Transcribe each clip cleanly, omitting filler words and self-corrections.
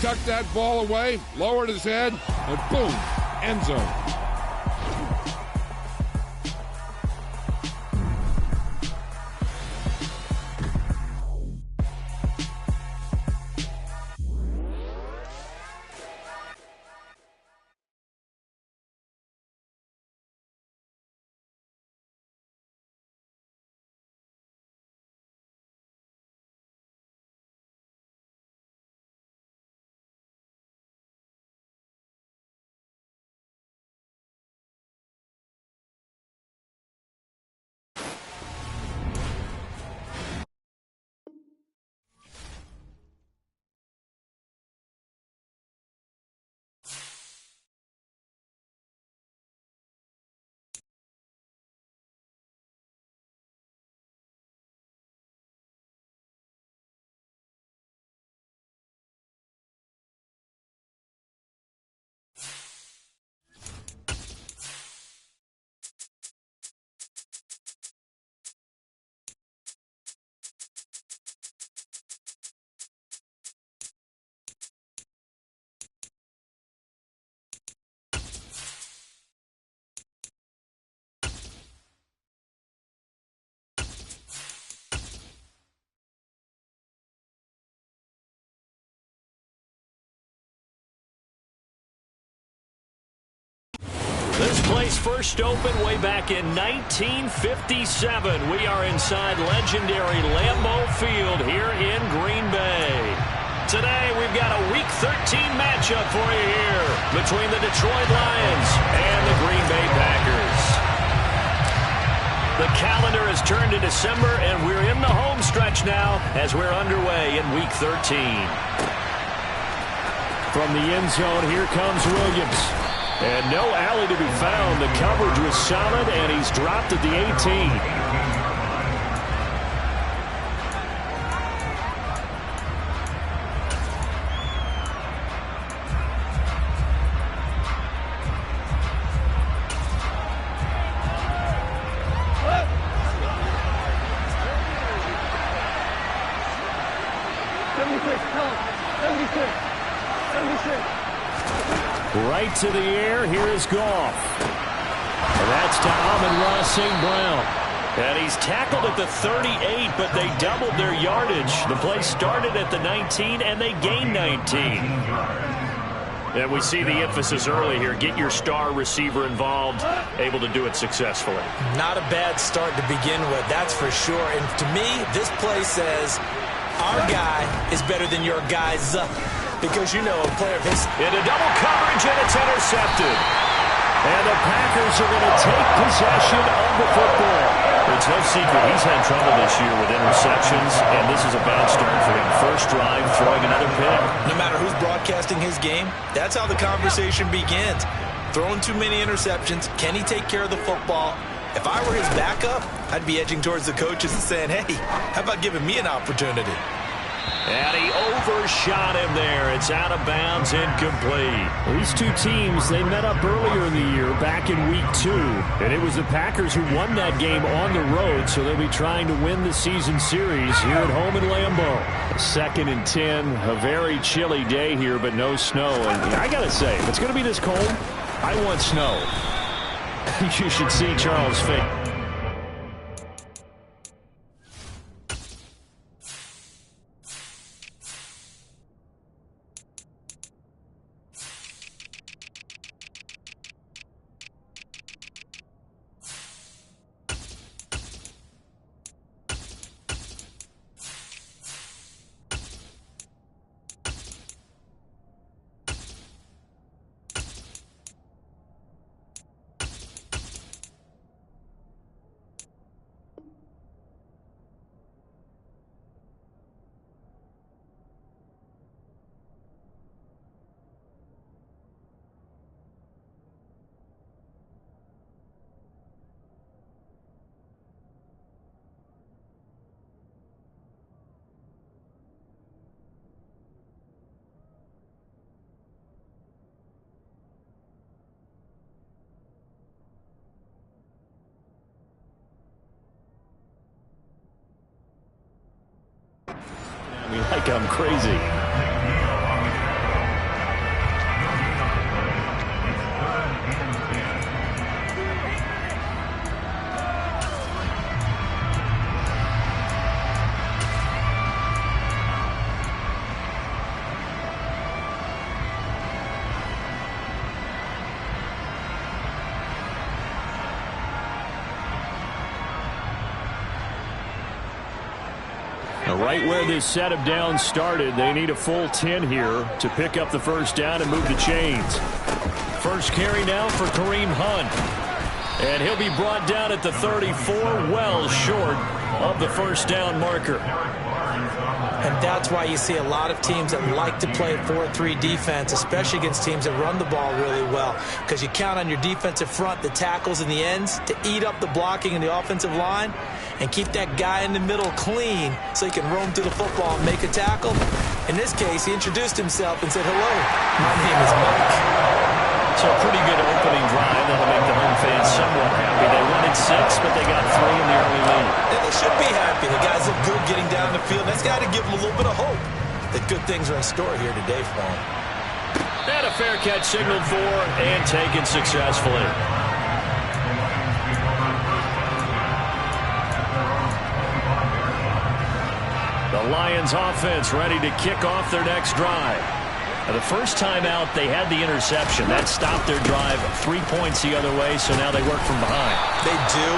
tucked that ball away, lowered his head, and boom, end zone. This place first opened way back in 1957. We are inside legendary Lambeau Field here in Green Bay. Today, we've got a Week 13 matchup for you here between the Detroit Lions and the Green Bay Packers. The calendar has turned to December, and we're in the home stretch now as we're underway in Week 13. From the end zone, here comes Williams. And no alley to be found. The coverage was solid, and he's dropped at the 18. Right to the air. Here is Goff. And that's to Amon-Ra St. Brown. And he's tackled at the 38, but they doubled their yardage. The play started at the 19, and they gained 19. And we see the emphasis early here. Get your star receiver involved, able to do it successfully. Not a bad start to begin with, that's for sure. And to me, this play says our guy is better than your guy's. Because, you know, a player of his... Into double coverage, and it's intercepted. And the Packers are going to take possession of the football. It's no secret he's had trouble this year with interceptions, and this is a bad start for him. First drive, throwing another pick. No matter who's broadcasting his game, that's how the conversation begins. Throwing too many interceptions. Can he take care of the football? If I were his backup, I'd be edging towards the coaches and saying, hey, how about giving me an opportunity? And he overshot him there. It's out of bounds, incomplete. These two teams, they met up earlier in the year, back in Week 2. And it was the Packers who won that game on the road, so they'll be trying to win the season series here at home in Lambeau. 2nd and 10, a very chilly day here, but no snow. And I got to say, if it's going to be this cold, I want snow. You should see Charles' face. Like I'm crazy. Right where this set of downs started, they need a full 10 here to pick up the first down and move the chains. First carry now for Kareem Hunt. And he'll be brought down at the 34, well short of the first down marker. And that's why you see a lot of teams that like to play 4-3 defense, especially against teams that run the ball really well, because you count on your defensive front, the tackles and the ends, to eat up the blocking in the offensive line and keep that guy in the middle clean so he can roam through the football and make a tackle. In this case, he introduced himself and said, "Hello, my name is Mike." So a pretty good opening drive. That'll make the home fans somewhat happy. They wanted 6, but they got 3 in the early lead. And they should be happy. The guys look good getting down the field. That's got to give them a little bit of hope that good things are in store here today for them. And a fair catch signaled for and taken successfully. The Lions offense ready to kick off their next drive. The first time out, they had the interception. That stopped their drive 3 points the other way, so now they work from behind. They do,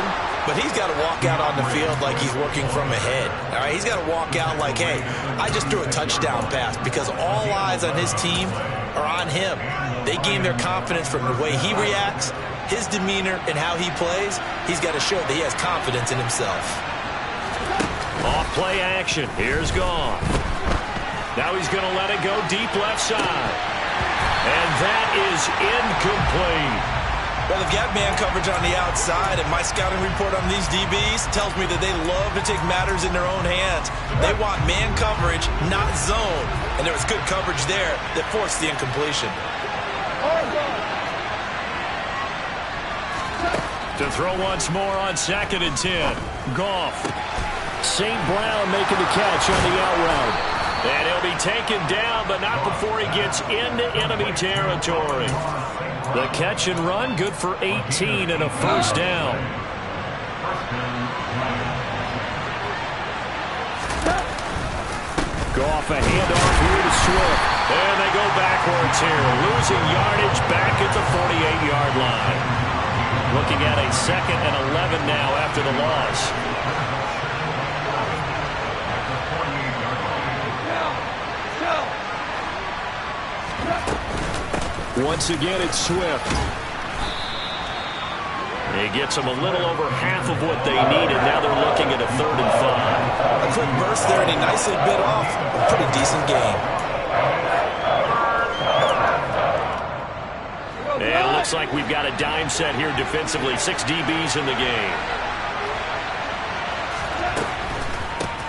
but he's got to walk out on the field like he's working from ahead. All right, he's got to walk out like, hey, I just threw a touchdown pass, because all eyes on his team are on him. They gain their confidence from the way he reacts, his demeanor, and how he plays. He's got to show that he has confidence in himself. Off play action. Here's Goff. Now he's going to let it go deep left side. And that is incomplete. Well, they've got man coverage on the outside, and my scouting report on these DBs tells me that they love to take matters in their own hands. They want man coverage, not zone. And there was good coverage there that forced the incompletion. To throw once more on 2nd and 10. Goff. St. Brown making the catch on the out route. And he'll be taken down, but not before he gets into enemy territory. The catch and run, good for 18 and a first down. Goff, a handoff here to Swift. And they go backwards here, losing yardage back at the 48-yard line. Looking at a 2nd and 11 now after the loss. Once again, it's Swift. He gets them a little over half of what they needed. Now they're looking at a 3rd and 5. A quick burst there, and he nicely bit off a pretty decent gain. And it looks like we've got a dime set here defensively. 6 DBs in the game.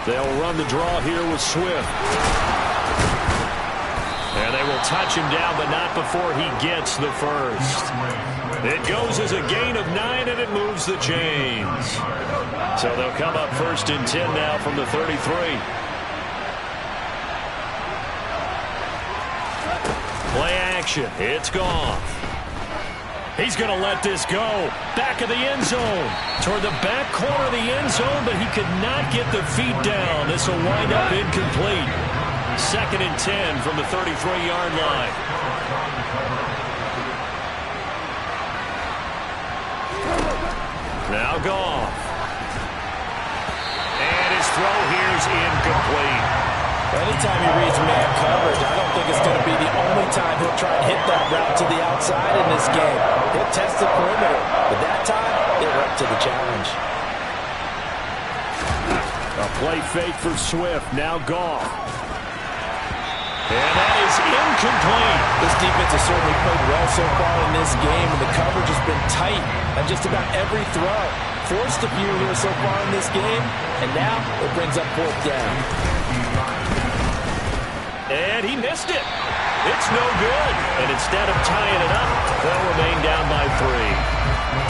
They'll run the draw here with Swift. And they will touch him down, but not before he gets the first. It goes as a gain of 9, and it moves the chains. So they'll come up 1st and 10 now from the 33. Play action. It's Goff. He's going to let this go. Back of the end zone. Toward the back corner of the end zone, but he could not get the feet down. This will wind up incomplete. 2nd and 10 from the 33-yard line. Now Goff. And his throw here is incomplete. Anytime he reads man coverage, I don't think it's going to be the only time he'll try and hit that route to the outside in this game. He'll test the perimeter, but that time, they were up to the challenge. A play fake for Swift. Now Goff. And that is incomplete. This defense has certainly played well so far in this game, and the coverage has been tight on just about every throw. Forced a few here so far in this game, and now it brings up 4th down. And he missed it. It's no good. And instead of tying it up, they'll remain down by 3.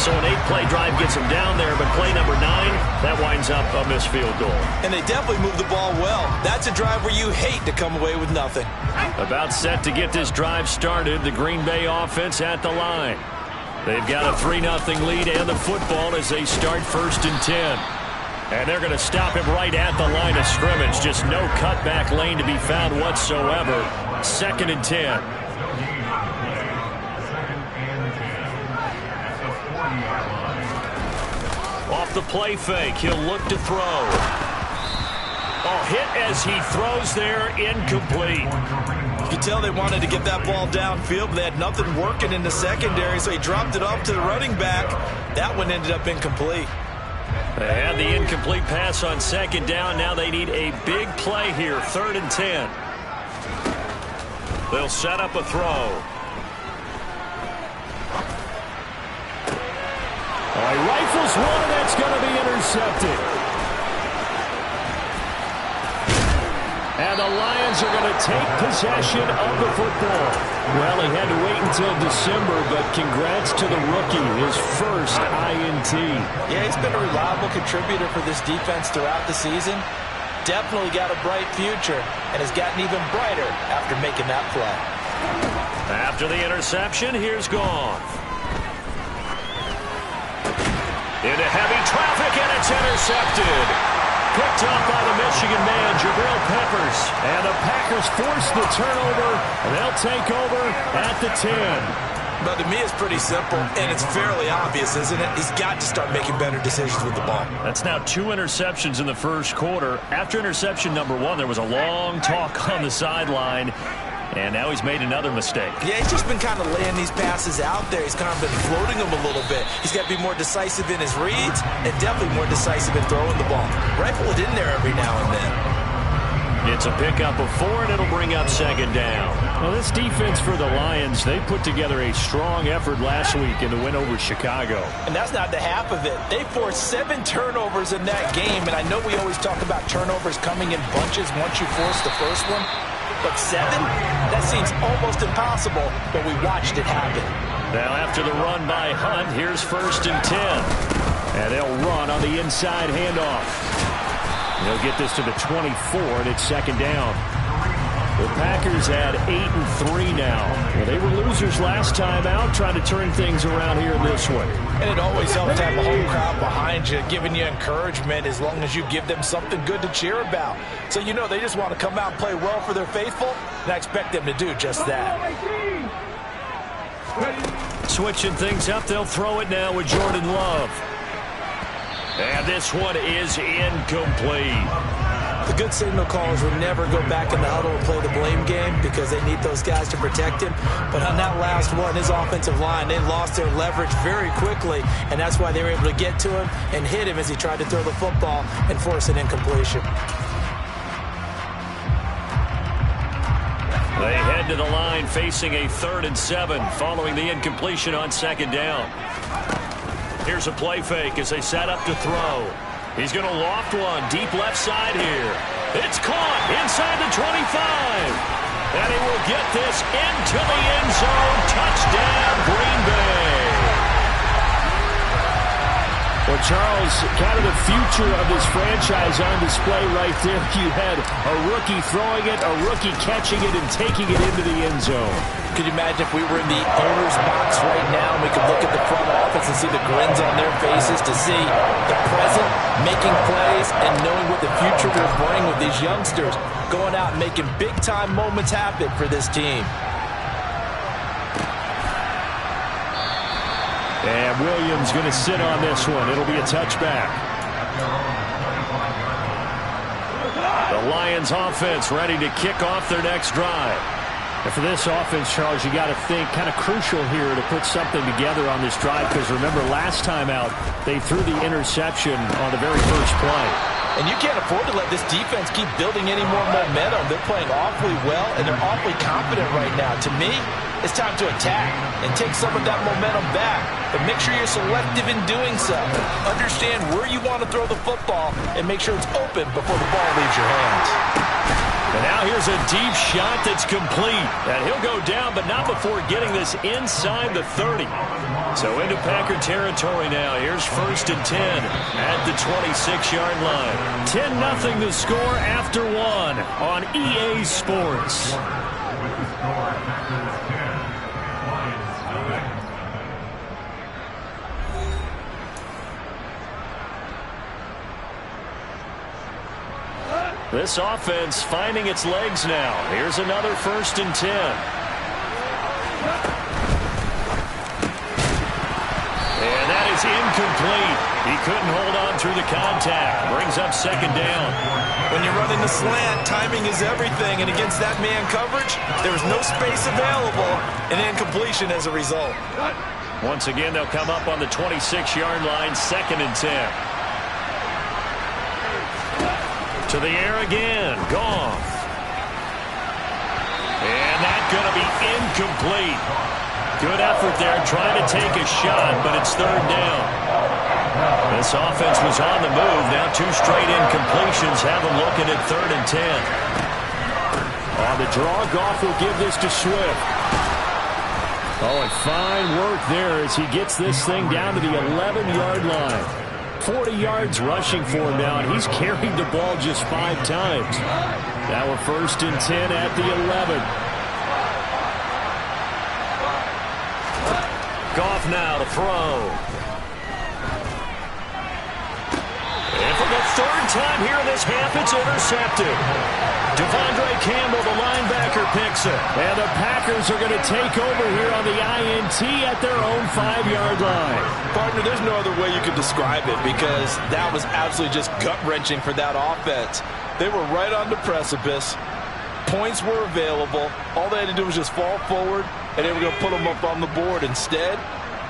So an 8-play drive gets him down there, but play number 9, that winds up a missed field goal. And they definitely moved the ball well. That's a drive where you hate to come away with nothing. About set to get this drive started, the Green Bay offense at the line. They've got a 3-0 lead and the football as they start 1st and 10. And they're going to stop him right at the line of scrimmage. Just no cutback lane to be found whatsoever. 2nd and 10. Off the play fake, he'll look to throw. Oh, hit as he throws there, incomplete. You could tell they wanted to get that ball downfield, but they had nothing working in the secondary, so he dropped it off to the running back. That one ended up incomplete. They had the incomplete pass on second down. Now they need a big play here, 3rd and 10. They'll set up a throw. Oh, he rifles one, and that's going to be intercepted. And the Lions are going to take possession of the football. Well, he had to wait until December, but congrats to the rookie, his first INT. Yeah, he's been a reliable contributor for this defense throughout the season. Definitely got a bright future, and has gotten even brighter after making that play. After the interception, here's Goff. Into heavy traffic, and it's intercepted. Picked up by the Michigan man, Jabril Peppers. And the Packers force the turnover, and they'll take over at the 10. But to me, it's pretty simple, and it's fairly obvious, isn't it? He's got to start making better decisions with the ball. That's now 2 interceptions in the first quarter. After interception number 1, there was a long talk on the sideline. And now he's made another mistake. Yeah, he's just been kind of laying these passes out there. He's kind of been floating them a little bit. He's got to be more decisive in his reads and definitely more decisive in throwing the ball. Rifle it in there every now and then. It's a pickup of 4, and it'll bring up second down. Well, this defense for the Lions, they put together a strong effort last week in the win over Chicago. And that's not the half of it. They forced 7 turnovers in that game, and I know we always talk about turnovers coming in bunches once you force the first one. But 7? That seems almost impossible, but we watched it happen. Now after the run by Hunt, here's 1st and 10. And they'll run on the inside handoff. They'll get this to the 24, and it's second down. The Packers had 8-3 now. Well, they were losers last time out, trying to turn things around here this one. And it always helps to have a home crowd behind you, giving you encouragement as long as you give them something good to cheer about. So you know they just want to come out and play well for their faithful, and I expect them to do just that. Switching things up, they'll throw it now with Jordan Love. And this one is incomplete. The good signal callers will never go back in the huddle and play the blame game because they need those guys to protect him. But on that last one, his offensive line, they lost their leverage very quickly, and that's why they were able to get to him and hit him as he tried to throw the football and force an incompletion. They head to the line facing a 3rd and 7 following the incompletion on second down. Here's a play fake as they set up to throw. He's going to loft one deep left side here. It's caught inside the 25. And he will get this into the end zone. Touchdown, Green Bay. Well, Charles, kind of the future of this franchise on display right there. You had a rookie throwing it, a rookie catching it, and taking it into the end zone. Could you imagine if we were in the owner's box right now and we could look at the front office and see the grins on their faces to see the present, making plays, and knowing what the future will bring with these youngsters going out and making big-time moments happen for this team. And Williams going to sit on this one. It'll be a touchback. The Lions offense ready to kick off their next drive. And for this offense, Charles, you got to think kind of crucial here to put something together on this drive, because remember last time out they threw the interception on the very first play. And you can't afford to let this defense keep building any more momentum. They're playing awfully well, and they're awfully confident right now. To me, it's time to attack and take some of that momentum back. But make sure you're selective in doing so. Understand where you want to throw the football and make sure it's open before the ball leaves your hands. And now here's a deep shot that's complete. And he'll go down, but not before getting this inside the 30. So into Packer territory now. Here's 1st and 10 at the 26-yard line. 10-0 the score after 1 on EA Sports. This offense finding its legs now. Here's another 1st and 10. And that is incomplete. He couldn't hold on through the contact. Brings up second down. When you're running the slant, timing is everything, and against that man coverage, there was no space available, and incompletion as a result. Once again, they'll come up on the 26-yard line, 2nd and 10. To the air again, Goff. And that's going to be incomplete. Good effort there, trying to take a shot, but it's 3rd down. This offense was on the move. Now 2 straight incompletions have them looking at 3rd and 10. On the draw, Goff will give this to Swift. Oh, and fine work there as he gets this thing down to the 11-yard line. 40 yards rushing for him now, and he's carried the ball just 5 times. Now we're 1st and 10 at the 11. Goff now to throw. And for the 3rd time here in this half, it's intercepted. Devondre Campbell, the linebacker, picks it. And the Packers are going to take over here on the INT at their own 5-yard line. Partner, there's no other way you could describe it because that was absolutely just gut-wrenching for that offense. They were right on the precipice. Points were available. All they had to do was just fall forward, and they were going to put them up on the board. Instead,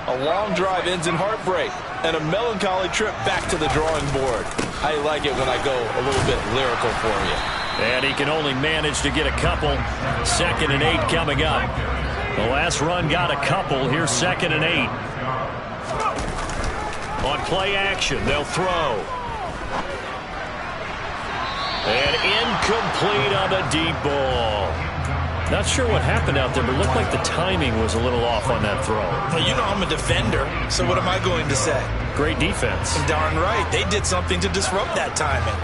a long drive ends in heartbreak and a melancholy trip back to the drawing board. I like it when I go a little bit lyrical for you. And he can only manage to get a couple. 2nd and 8 coming up. The last run got a couple. Here's 2nd and 8. On play action, they'll throw. And incomplete on the deep ball. Not sure what happened out there, but it looked like the timing was a little off on that throw. Well, you know I'm a defender, so what am I going to say? Great defense. Darn right. They did something to disrupt that timing.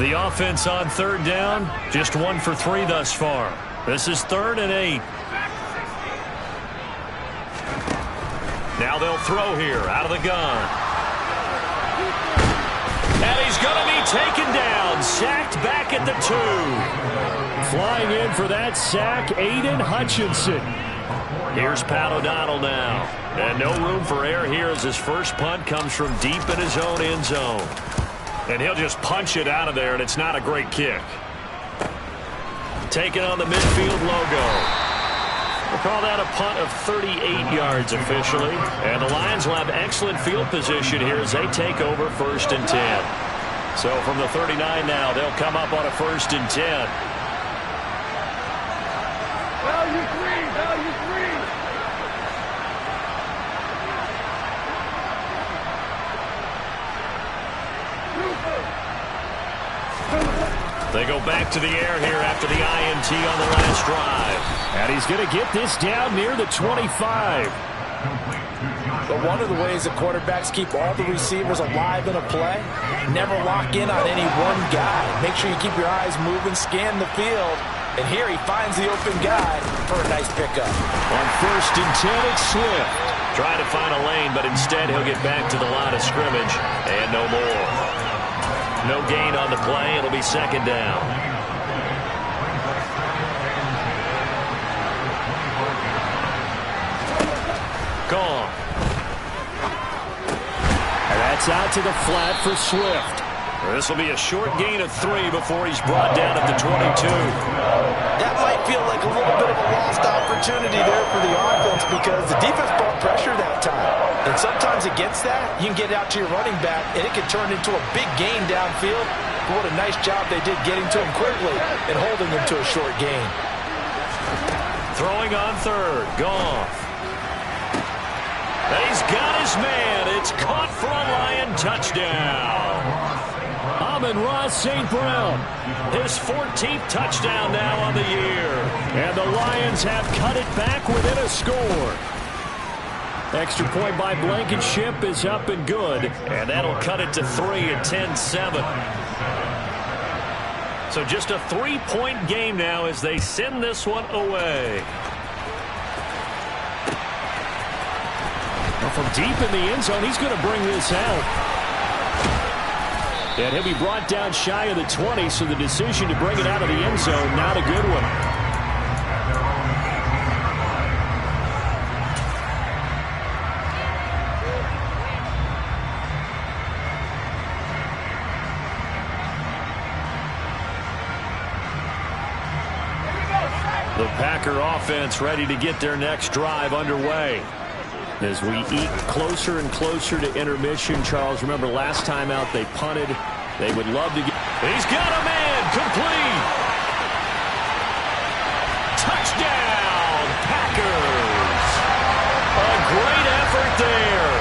The offense on 3rd down, just 1 for 3 thus far. This is 3rd and 8. Now they'll throw here out of the gun. And he's going to be taken down, sacked back at the 2. Flying in for that sack, Aiden Hutchinson. Here's Pat O'Donnell now. And no room for error here as his first punt comes from deep in his own end zone. And he'll just punch it out of there, and it's not a great kick. Taking on the midfield logo. We'll call that a punt of 38 yards officially. And the Lions will have excellent field position here as they take over 1st and 10. So from the 39 now, they'll come up on a 1st and 10. Value 3, value 3. They go back to the air here after the INT on the last drive. And he's going to get this down near the 25. But one of the ways that quarterbacks keep all the receivers alive in a play, never lock in on any one guy. Make sure you keep your eyes moving, scan the field. And here he finds the open guy for a nice pickup. On 1st and 10, it's Swift. Trying to find a lane, but instead he'll get back to the line of scrimmage. And no more. No gain on the play. It'll be 2nd down. Gone. And that's out to the flat for Swift. This will be a short gain of 3 before he's brought down at the 22. That might feel like a little bit of a lost opportunity there for the offense because the defense brought pressure that time. And sometimes against that, you can get out to your running back, and it can turn into a big gain downfield. But what a nice job they did getting to him quickly and holding him to a short gain. Throwing on 3rd. Goff. And he's got his man. It's caught for a Lion touchdown. Amon-Ra St. Brown. His 14th touchdown now on the year. And the Lions have cut it back within a score. Extra point by Blankenship is up and good. And that'll cut it to 3 at 10-7. So just a 3-point game now as they send this one away. Well, from deep in the end zone, he's going to bring this out. And he'll be brought down shy of the 20, so the decision to bring it out of the end zone, not a good one. Packer offense ready to get their next drive underway. As we eat closer and closer to intermission, Charles, remember last time out they punted. They would love to get... He's got a man! Complete! Touchdown, Packers! A great effort there.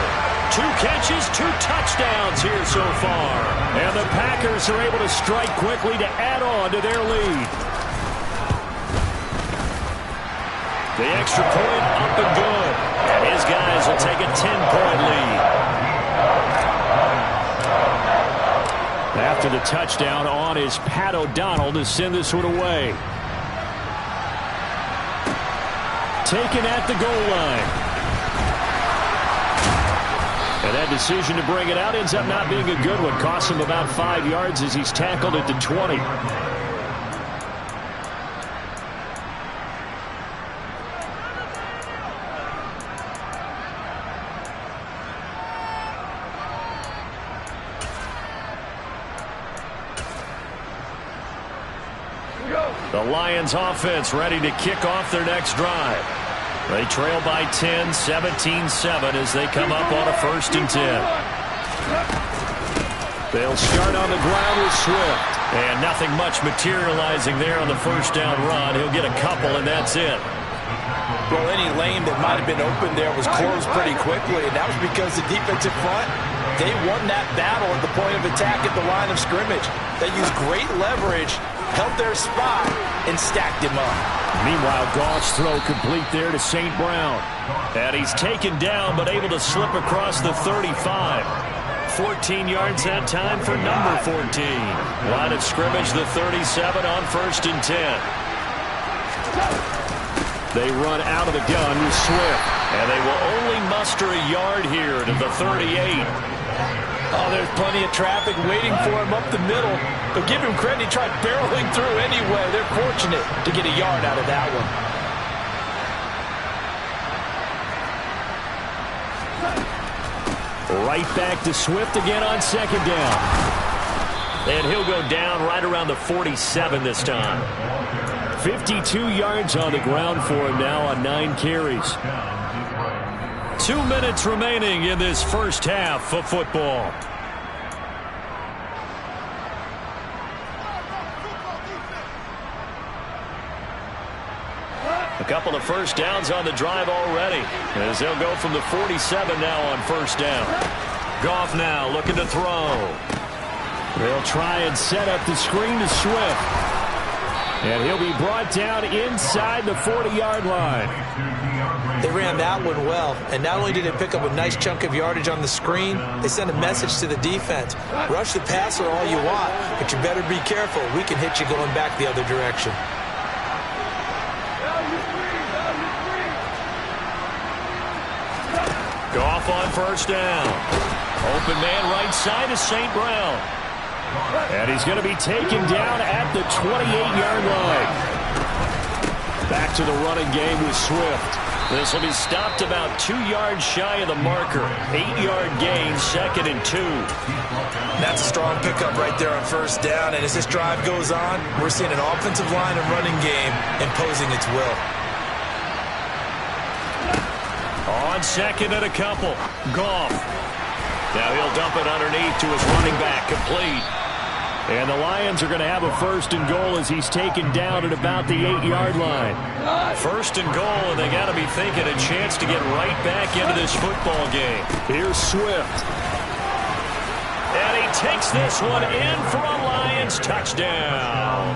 2 catches, 2 touchdowns here so far. And the Packers are able to strike quickly to add on to their lead. The extra point up and good. And his guys will take a 10-point lead. After the touchdown on is Pat O'Donnell to send this one away. Taken at the goal line. And that decision to bring it out ends up not being a good one. Costs him about 5 yards as he's tackled at the 20. The Lions offense ready to kick off their next drive. They trail by 10, 17-7 as they come up on a 1st and 10. They'll start on the ground with Swift. And nothing much materializing there on the 1st down run. He'll get a couple, and that's it. Well, any lane that might have been open there was closed pretty quickly, and that was because the defensive front, they won that battle at the point of attack at the line of scrimmage. They used great leverage, held their spot, and stacked him up. Meanwhile, Goff's throw complete there to St. Brown. And he's taken down, but able to slip across the 35. 14 yards that time for number 14. Line of scrimmage, the 37 on 1st and 10. They run out of the gun with Swift. And they will only muster a yard here to the 38. Oh, there's plenty of traffic waiting for him up the middle. But give him credit, he tried barreling through anyway. They're fortunate to get a yard out of that one. Right back to Swift again on 2nd down. And he'll go down right around the 47 this time. 52 yards on the ground for him now on 9 carries. 2 minutes remaining in this first half of football. A couple of 1st downs on the drive already, as they'll go from the 47 now on 1st down. Goff now looking to throw. They'll try and set up the screen to Swift. And he'll be brought down inside the 40-yard line. They ran that one well, and not only did they pick up a nice chunk of yardage on the screen, they sent a message to the defense. Rush the passer all you want, but you better be careful. We can hit you going back the other direction. Goff on 1st down. Open man right side is St. Brown. And he's going to be taken down at the 28-yard line. Back to the running game with Swift. This will be stopped about 2 yards shy of the marker. 8-yard gain, 2nd and 2. That's a strong pickup right there on 1st down. And as this drive goes on, we're seeing an offensive line and running game imposing its will. On 2nd and a couple. Goff. Now he'll dump it underneath to his running back. Complete. And the Lions are going to have a 1st and goal as he's taken down at about the 8-yard line. 1st and goal, and they got to be thinking a chance to get right back into this football game. Here's Swift. And he takes this one in for a Lions touchdown.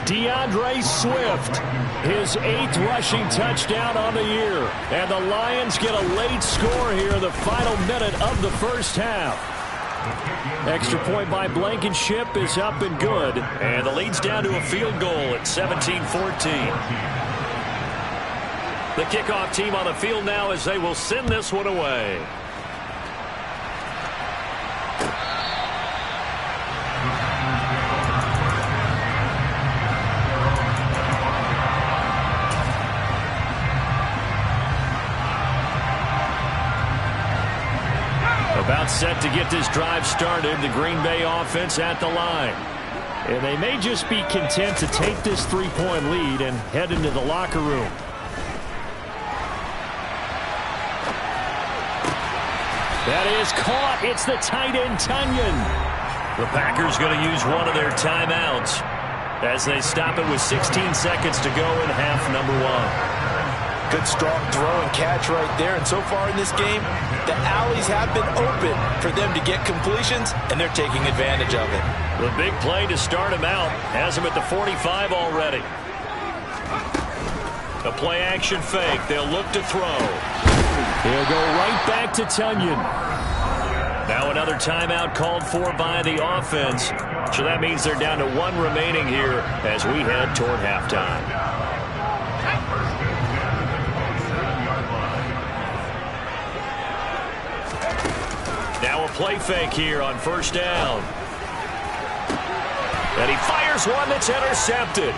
DeAndre Swift, his 8th rushing touchdown on the year. And the Lions get a late score here in the final minute of the first half. Extra point by Blankenship is up and good. And the lead's down to a field goal at 17-14. The kickoff team on the field now as they will send this one away. About set to get this drive started. The Green Bay offense at the line. And they may just be content to take this 3-point lead and head into the locker room. That is caught. It's the tight end, Tunyon. The Packers going to use one of their timeouts as they stop it with 16 seconds to go in half number 1. Good strong throw and catch right there. And so far in this game, the alleys have been open for them to get completions, and they're taking advantage of it. The big play to start him out has him at the 45 already. A play action fake. They'll look to throw. He'll go right back to Tunyon. Now another timeout called for by the offense. So that means they're down to 1 remaining here as we head toward halftime. Now a play fake here on first down. And he fires one that's intercepted.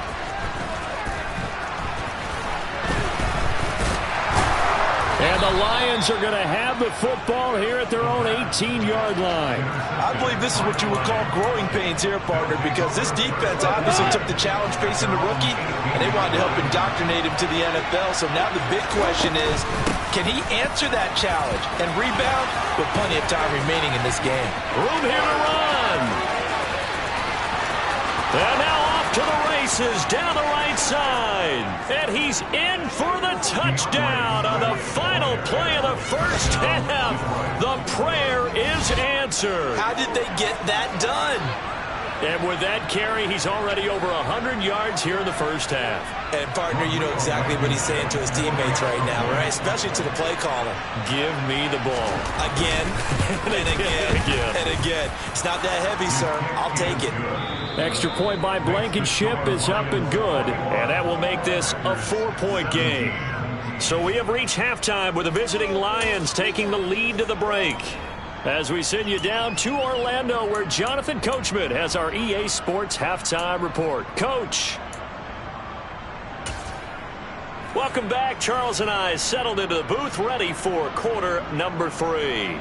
And the Lions are going to have the football here at their own 18-yard line. I believe this is what you would call growing pains here, partner, because this defense obviously took the challenge facing the rookie, and they wanted to help indoctrinate him to the NFL. So now the big question is, can he answer that challenge and rebound with plenty of time remaining in this game? Room here to run. And now off to the races down the right side. And he's in for the touchdown on the final play of the first half. The prayer is answered. How did they get that done? And with that carry, he's already over 100 yards here in the first half. And, partner, you know exactly what he's saying to his teammates right now, right? Especially to the play caller. Give me the ball. Again, and again, and again. It's not that heavy, sir. I'll take it. Extra point by Blankenship is up and good. And that will make this a 4-point game. So we have reached halftime with the visiting Lions taking the lead to the break. As we send you down to Orlando, where Jonathan Coachman has our EA Sports halftime report. Coach. Welcome back. Charles and I settled into the booth, ready for quarter number 3.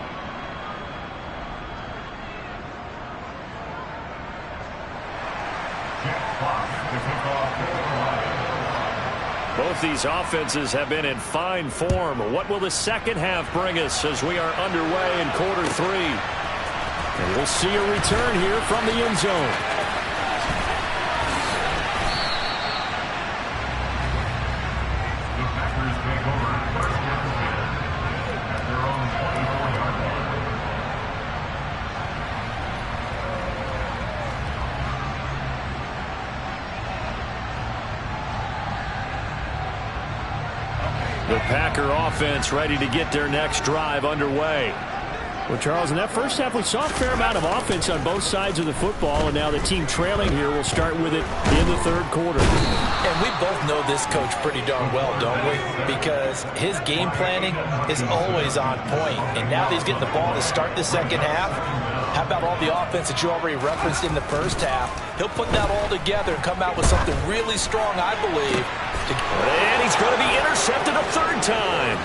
Both these offenses have been in fine form. What will the second half bring us as we are underway in quarter 3? And we'll see a return here from the end zone. The Packer offense ready to get their next drive underway. Well, Charles, in that first half, we saw a fair amount of offense on both sides of the football, and now the team trailing here will start with it in the third quarter. And we both know this coach pretty darn well, don't we? Because his game planning is always on point. And now that he's getting the ball to start the second half, how about all the offense that you already referenced in the first half? He'll put that all together and come out with something really strong, I believe. And he's going to be intercepted a third time.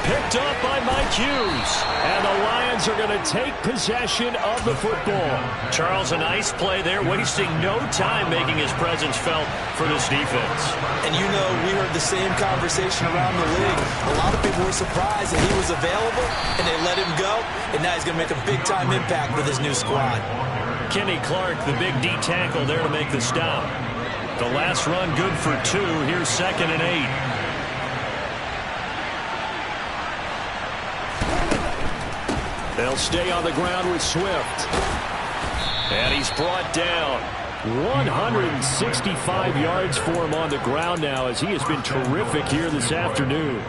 Picked up by Mike Hughes. And the Lions are going to take possession of the football. Charles, a nice play there, wasting no time making his presence felt for this defense. And you know, we heard the same conversation around the league. A lot of people were surprised that he was available, and they let him go. And now he's going to make a big-time impact with his new squad. Kenny Clark, the big D tackle there to make the stop. The last run good for 2. Here's 2nd and 8. They'll stay on the ground with Swift. And he's brought down. 165 yards for him on the ground now, as he has been terrific here this afternoon.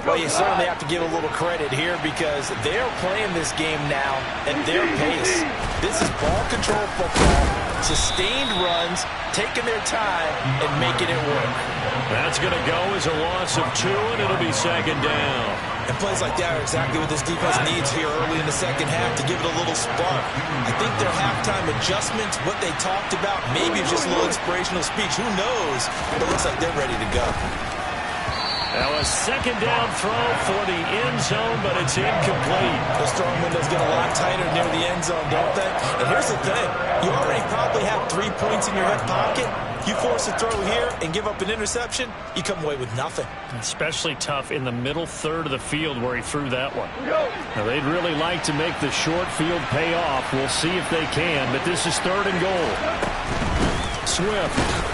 Well, you certainly have to give a little credit here because they're playing this game now at their pace. This is ball control football, sustained runs, taking their time, and making it work. That's going to go as a loss of 2, and it'll be 2nd down. And plays like that are exactly what this defense needs here early in the second half to give it a little spark. I think their halftime adjustments, what they talked about, maybe just a little inspirational speech. Who knows? But it looks like they're ready to go. Now a second down throw for the end zone, but it's incomplete. The strong windows get a lot tighter near the end zone, don't they? And here's the thing. You already probably have 3 points in your hip pocket. You force a throw here and give up an interception, you come away with nothing. Especially tough in the middle third of the field where he threw that one. Now, they'd really like to make the short field pay off. We'll see if they can, but this is 3rd and goal. Swift.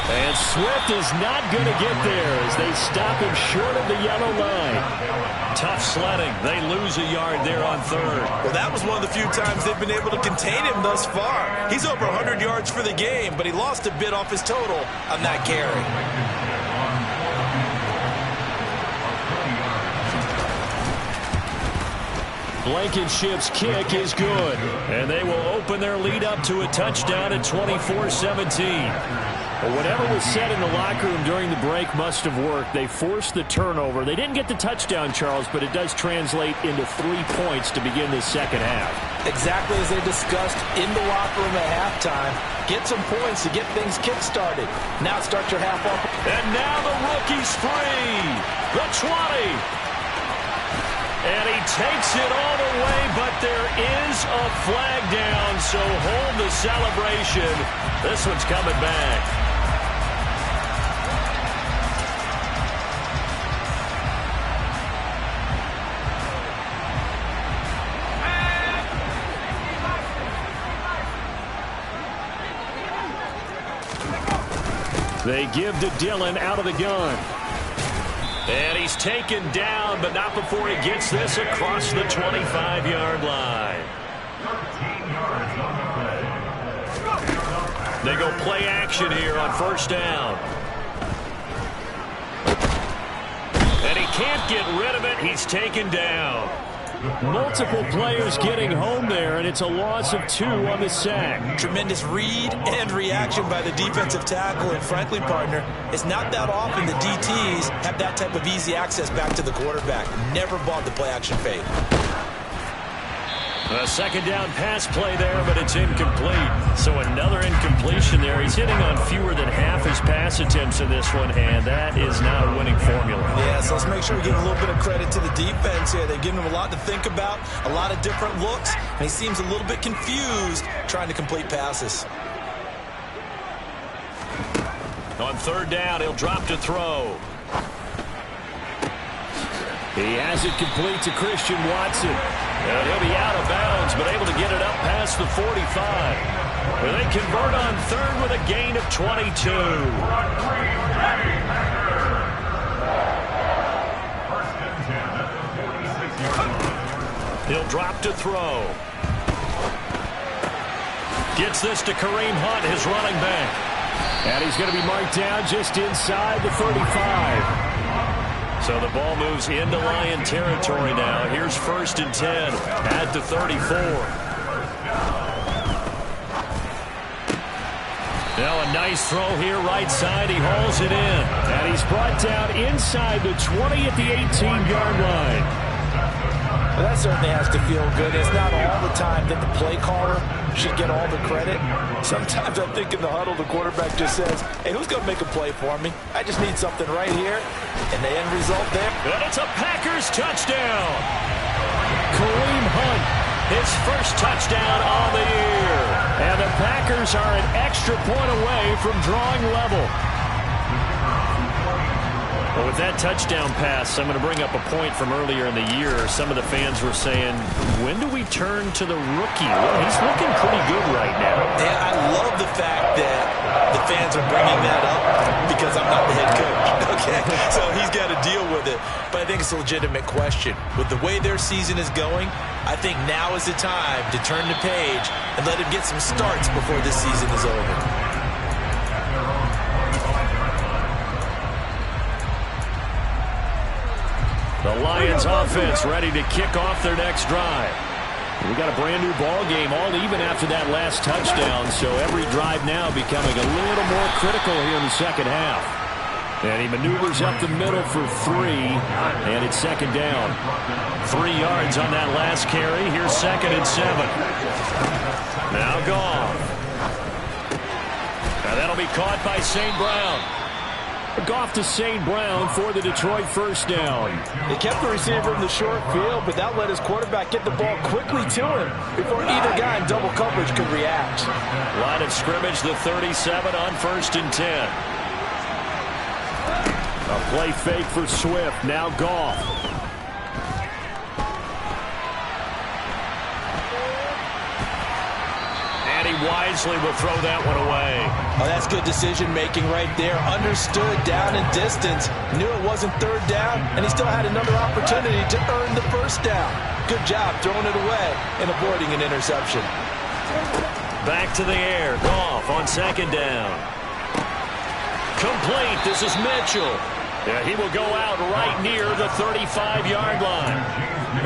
And Swift is not going to get there as they stop him short of the yellow line. Tough sledding. They lose a yard there on 3rd. Well, that was one of the few times they've been able to contain him thus far. He's over 100 yards for the game, but he lost a bit off his total on that carry. Blankenship's kick is good, and they will open their lead up to a touchdown at 24-17. Well, whatever was said in the locker room during the break must have worked. They forced the turnover. They didn't get the touchdown, Charles, but it does translate into 3 points to begin this second half. Exactly as they discussed in the locker room at halftime. Get some points to get things kick-started. Now start your half off. And now the rookie's free. The 20. And he takes it all the way, but there is a flag down, so hold the celebration. This one's coming back. They give to Dillon out of the gun. And he's taken down, but not before he gets this across the 25-yard line. They go play action here on 1st down. And he can't get rid of it. He's taken down. Multiple players getting home there, and it's a loss of 2 on the sack. Tremendous read and reaction by the defensive tackle, and frankly, partner, it's not that often the DTs have that type of easy access back to the quarterback. Never bought the play-action fade. A second down pass play there, but it's incomplete. So another incompletion there. He's hitting on fewer than half his pass attempts in this one, and that is not a winning formula. Yeah, so let's make sure we give a little bit of credit to the defense here. They've given him a lot to think about, a lot of different looks, and he seems a little bit confused trying to complete passes. On 3rd down, he'll drop to throw. He has it complete to Christian Watson. And he'll be out of bounds, but able to get it up past the 45. Where they convert on 3rd with a gain of 22. He'll drop to throw. Gets this to Kareem Hunt, his running back. And he's going to be marked down just inside the 35. So the ball moves into Lion territory now. Here's 1st and 10 at the 34. Now a nice throw here right side. He hauls it in. And he's brought down inside the 20 at the 18-yard line. Well, that certainly has to feel good. It's not all the time that the play caller should get all the credit. Sometimes I think in the huddle, the quarterback just says, hey, who's going to make a play for me? I just need something right here. And the end result there. And it's a Packers touchdown. Kareem Hunt, his first touchdown on the year. And the Packers are an extra point away from drawing level. Well, with that touchdown pass, I'm going to bring up a point from earlier in the year. Some of the fans were saying, when do we turn to the rookie? Well, he's looking pretty good right now. And I love the fact that the fans are bringing that up because I'm not the head coach. Okay, so he's got to deal with it. But I think it's a legitimate question. With the way their season is going, I think now is the time to turn the page and let him get some starts before this season is over. The Lions offense ready to kick off their next drive. We got a brand new ball game, all even after that last touchdown, so every drive now becoming a little more critical here in the second half. And he maneuvers up the middle for 3, and it's 2nd down. 3 yards on that last carry. Here's 2nd and 7. Now gone. Now that'll be caught by St. Brown. Goff to St. Brown for the Detroit first down. They kept the receiver in the short field, but that let his quarterback get the ball quickly to him before either guy in double coverage could react. Line of scrimmage, the 37 on 1st and 10. A play fake for Swift. Now Goff. And he wisely will throw that one away. Oh, that's good decision-making right there. Understood down and distance. Knew it wasn't third down, and he still had another opportunity to earn the first down. Good job throwing it away and avoiding an interception. Back to the air. Goff on 2nd down. Complete. This is Mitchell. Yeah, he will go out right near the 35-yard line.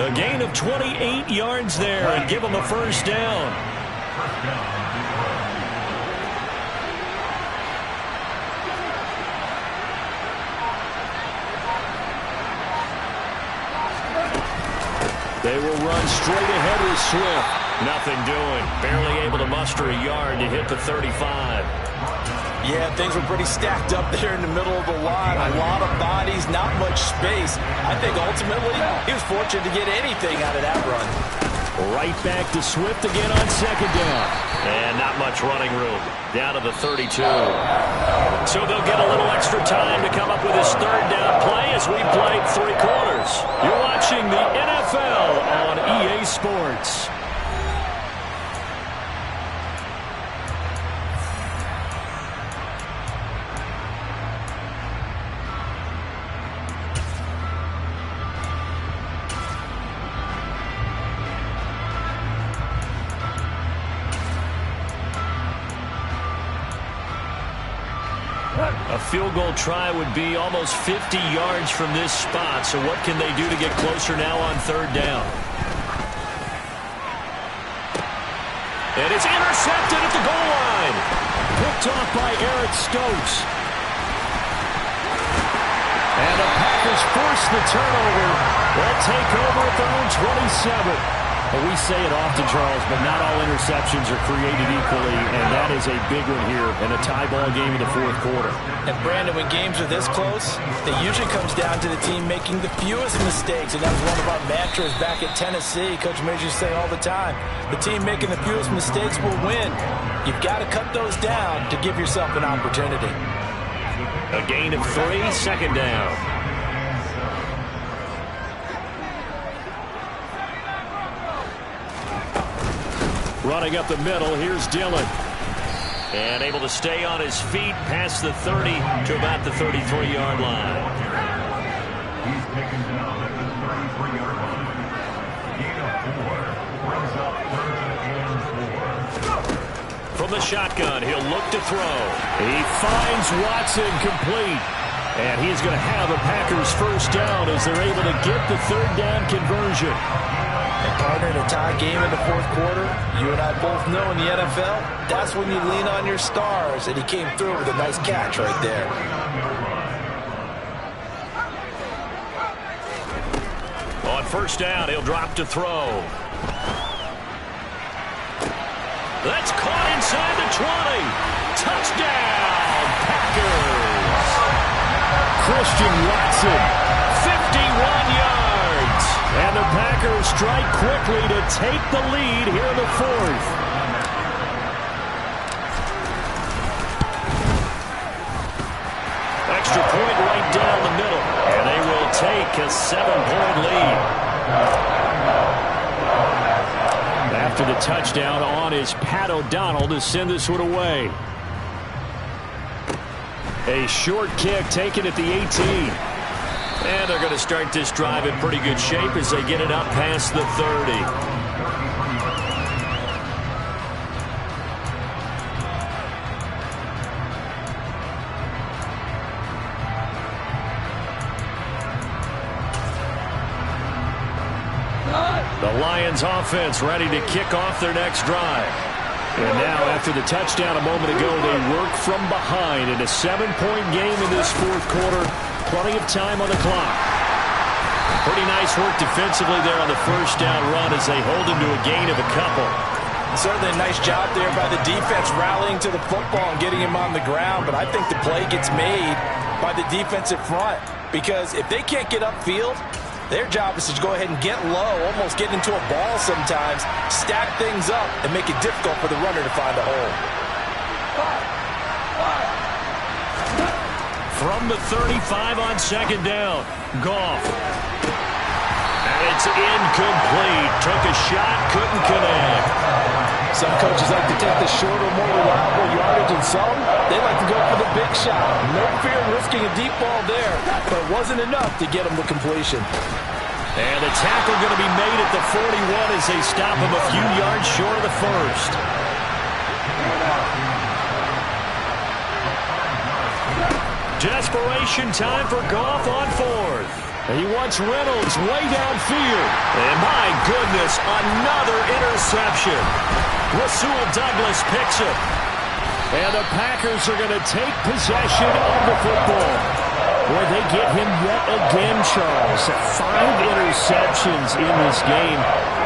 A gain of 28 yards there and give him a first down. They will run straight ahead with Swift. Nothing doing. Barely able to muster a yard to hit the 35. Yeah, things were pretty stacked up there in the middle of the line. A lot of bodies, not much space. I think ultimately he was fortunate to get anything out of that run. Right back to Swift again on 2nd down. And not much running room. Down to the 32. So they'll get a little extra time to come up with his 3rd down play as we played 3 quarters. You're watching the NFL on EA Sports. A field goal try would be almost 50 yards from this spot. So what can they do to get closer now on 3rd down? And it's intercepted at the goal line. Picked off by Eric Stokes. And the Packers force the turnover. They'll take over at their own 27. Well, we say it often, Charles, but not all interceptions are created equally, and that is a big one here in a tie ball game in the 4th quarter. And, Brandon, when games are this close, it usually comes down to the team making the fewest mistakes, and that was one of our mantras back at Tennessee. Coach Major used to say all the time, the team making the fewest mistakes will win. You've got to cut those down to give yourself an opportunity. A gain of 3, 2nd down. Running up the middle, here's Dillon. And able to stay on his feet past the 30 to about the 33-yard line. He's taken down at the 33-yard line. Gain of 4. Brings up 3rd and 4. From the shotgun, he'll look to throw. He finds Watson complete. And he's going to have a Packers first down as they're able to get the 3rd down conversion. And partner, in a tie game in the 4th quarter, you and I both know in the NFL, that's when you lean on your stars, and he came through with a nice catch right there. On 1st down, he'll drop to throw. That's caught inside the 20. Touchdown, Packers. Christian Watson, 51 yards. and the Packers strike quickly to take the lead here in the 4th. Extra point right down the middle, and they will take a 7-point lead. After the touchdown on is Pat O'Donnell to send this one away. A short kick taken at the 18. And they're going to start this drive in pretty good shape as they get it up past the 30. The Lions offense ready to kick off their next drive. And now, after the touchdown a moment ago, they work from behind in a 7-point game in this 4th quarter. Plenty of time on the clock. Pretty nice work defensively there on the first down run as they hold him to a gain of a couple. Certainly a nice job there by the defense rallying to the football and getting him on the ground, but I think the play gets made by the defensive front, because if they can't get upfield, their job is to go ahead and get low, almost get into a ball sometimes, stack things up, and make it difficult for the runner to find a hole. From the 35 on second down, Goff. And it's incomplete. Took a shot, couldn't connect. Some coaches like to take the shorter, more reliable yardage, and some, they like to go for the big shot. No fear of risking a deep ball there, but it wasn't enough to get them to completion. And the tackle going to be made at the 41 as they stop him a few yards short of the first. Desperation time for Goff on fourth. And he wants Reynolds way downfield. And my goodness, another interception. Rasul Douglas picks it. And the Packers are going to take possession of the football. Boy, they get him yet again, Charles. 5 interceptions in this game.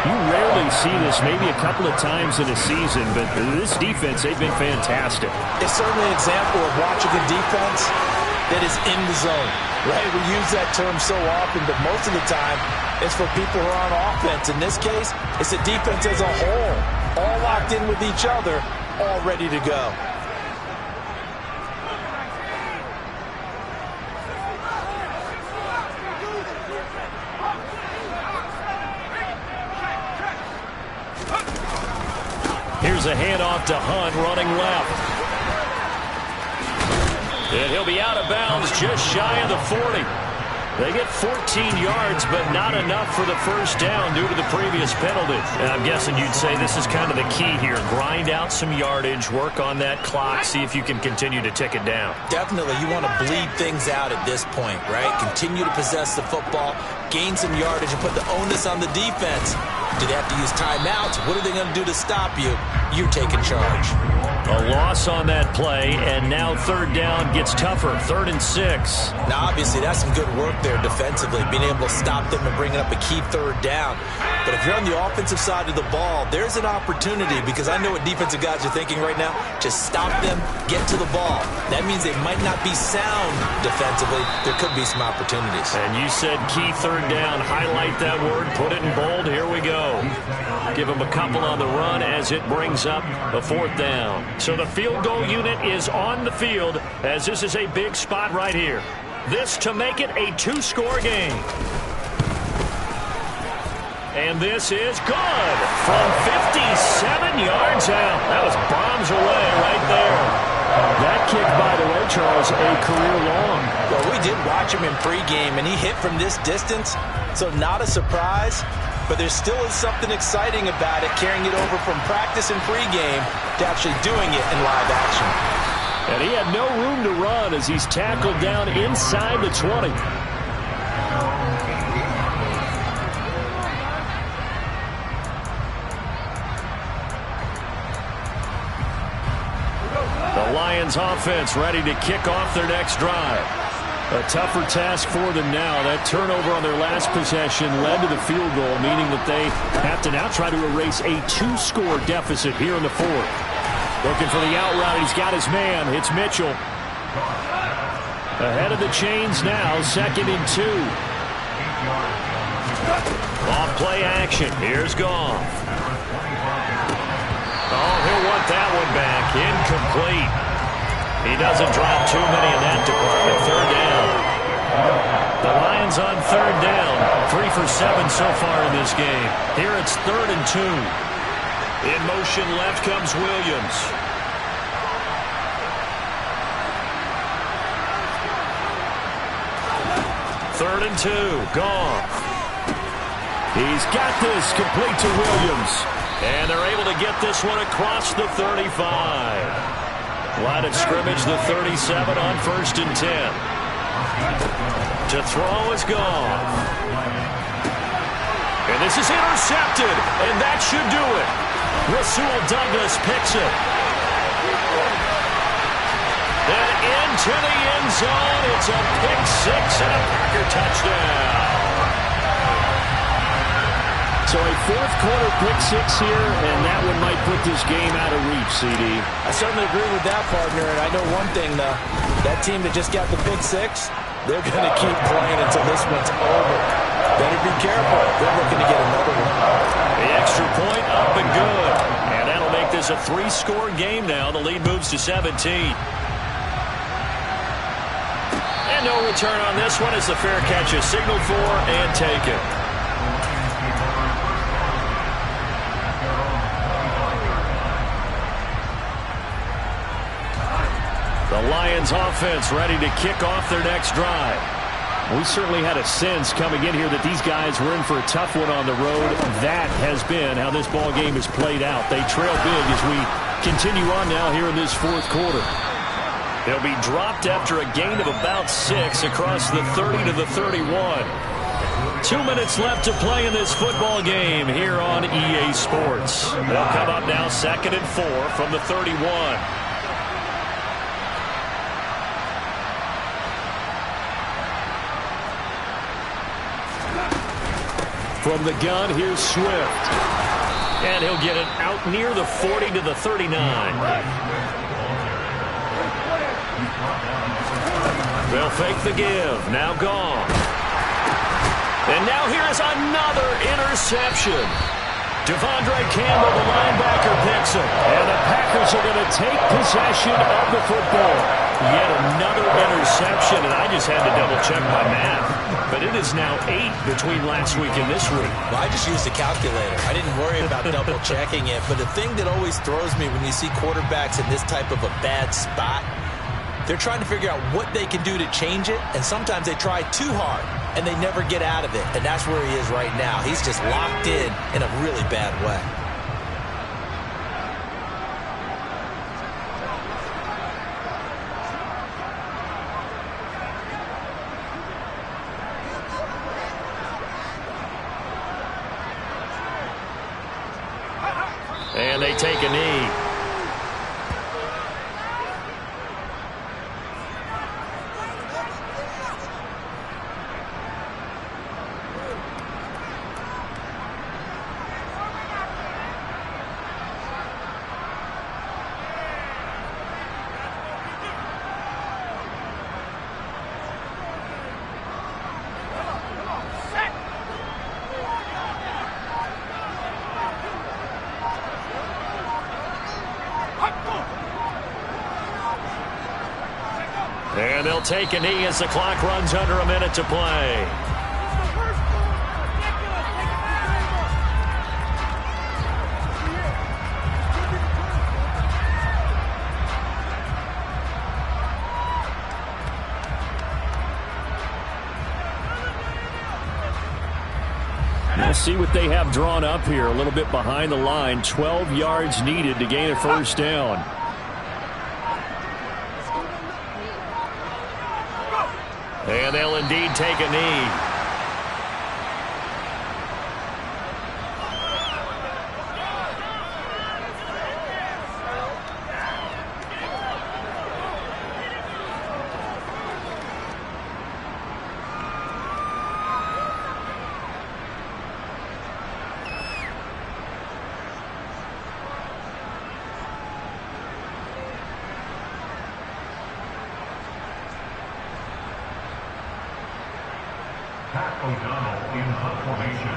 You rarely see this, maybe a couple of times in a season, but this defense, they've been fantastic. It's certainly an example of watching a defense that is in the zone, right? We use that term so often, but most of the time, it's for people who are on offense. In this case, it's the defense as a whole, all locked in with each other, all ready to go. Here's a handoff to Hunt running left. And he'll be out of bounds just shy of the 40. They get 14 yards, but not enough for the first down due to the previous penalty. And I'm guessing you'd say this is kind of the key here. Grind out some yardage, work on that clock, see if you can continue to tick it down. Definitely, you want to bleed things out at this point, right? Continue to possess the football, gain some yardage, and put the onus on the defense. Do they have to use timeouts? What are they going to do to stop you? You're taking charge. A loss on that play, and now third down gets tougher. 3rd and 6. Now, obviously, that's some good work there defensively, being able to stop them and bringing up a key third down. But if you're on the offensive side of the ball, there's an opportunity, because I know what defensive guys are thinking right now. Just stop them, get to the ball. That means they might not be sound defensively. There could be some opportunities. And you said key third down. Highlight that word, put it in bold. Here we go. Give them a couple on the run as it brings up the 4th down. So the field goal unit is on the field, as this is a big spot right here. This to make it a 2-score game. And this is good from 57 yards out. That was bombs away right there. That kick, by the way, Charles, a career long. Well, we did watch him in pregame, and he hit from this distance, so not a surprise. But there still is something exciting about it, carrying it over from practice and pregame to actually doing it in live action. And he had no room to run as he's tackled down inside the 20. The Lions offense ready to kick off their next drive. A tougher task for them now. That turnover on their last possession led to the field goal, meaning that they have to now try to erase a 2-score deficit here in the 4th. Looking for the out route. He's got his man. It's Mitchell. Ahead of the chains now. 2nd and 2. Off play action. Here's Goff. Oh, he'll want that one back. Incomplete. He doesn't drop too many in that department. 3rd down. The Lions on 3rd down. 3 for 7 so far in this game. Here it's 3rd and 2. In motion left comes Williams. Third and 2. Goff. He's got this complete to Williams. And they're able to get this one across the 35. Line of scrimmage, the 37 on 1st and 10. To throw is Goff. And this is intercepted, and that should do it. Rasul Douglas picks it. And into the end zone, it's a pick 6 and a Packer touchdown. So a fourth quarter pick six here, and that one might put this game out of reach, CD. I certainly agree with that, partner, and I know one thing, though. That team that just got the pick six, they're going to keep playing until this one's over. Better be careful. They're looking to get another one. The extra point up and good. And that'll make this a 3-score game now. The lead moves to 17. And no return on this one as the fair catch is signaled for and taken. The Lions offense ready to kick off their next drive. We certainly had a sense coming in here that these guys were in for a tough one on the road. That has been how this ball game has played out. They trail big as we continue on now here in this fourth quarter. They'll be dropped after a gain of about 6 across the 30 to the 31. 2 minutes left to play in this football game here on EA Sports. They'll come up now 2nd and 4 from the 31. From the gun, here's Swift. And he'll get it out near the 40 to the 39. They'll fake the give. Now gone. And now here's another interception. Devondre Campbell, the linebacker, picks him. And the Packers are going to take possession of the football. Yet another interception, and I just had to double-check my math. But it is now 8 between last week and this week. Well, I just used a calculator. I didn't worry about double-checking it. But the thing that always throws me when you see quarterbacks in this type of a bad spot, they're trying to figure out what they can do to change it, and sometimes they try too hard, and they never get out of it. And that's where he is right now. He's just locked in a really bad way. And they take a knee. And they'll take a knee as the clock runs under a minute to play. We'll see what they have drawn up here. A little bit behind the line. 12 yards needed to gain a first down. And they'll indeed take a knee. O'Donnell in the formation.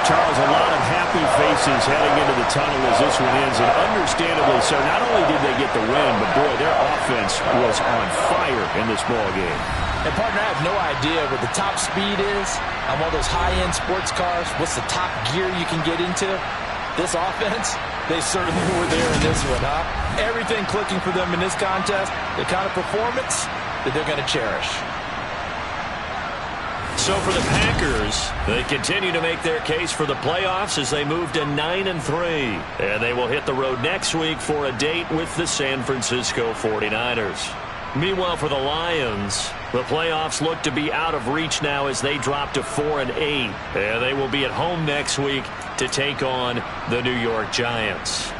Charles, a lot of happy faces heading into the tunnel as this one ends, and understandably so. Not only did they get the win, but boy, their offense was on fire in this ball game. And, partner, I have no idea what the top speed is on one of those high-end sports cars. What's the top gear you can get into? This offense, they certainly were there in this one, huh? Everything clicking for them in this contest, the kind of performance that they're going to cherish. So for the Packers, they continue to make their case for the playoffs as they move to 9-3. And they will hit the road next week for a date with the San Francisco 49ers. Meanwhile, for the Lions, the playoffs look to be out of reach now as they drop to 4-8. And they will be at home next week to take on the New York Giants.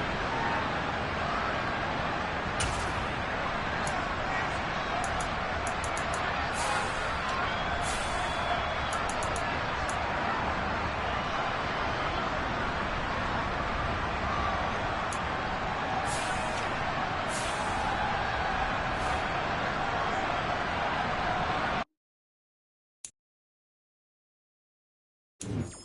10.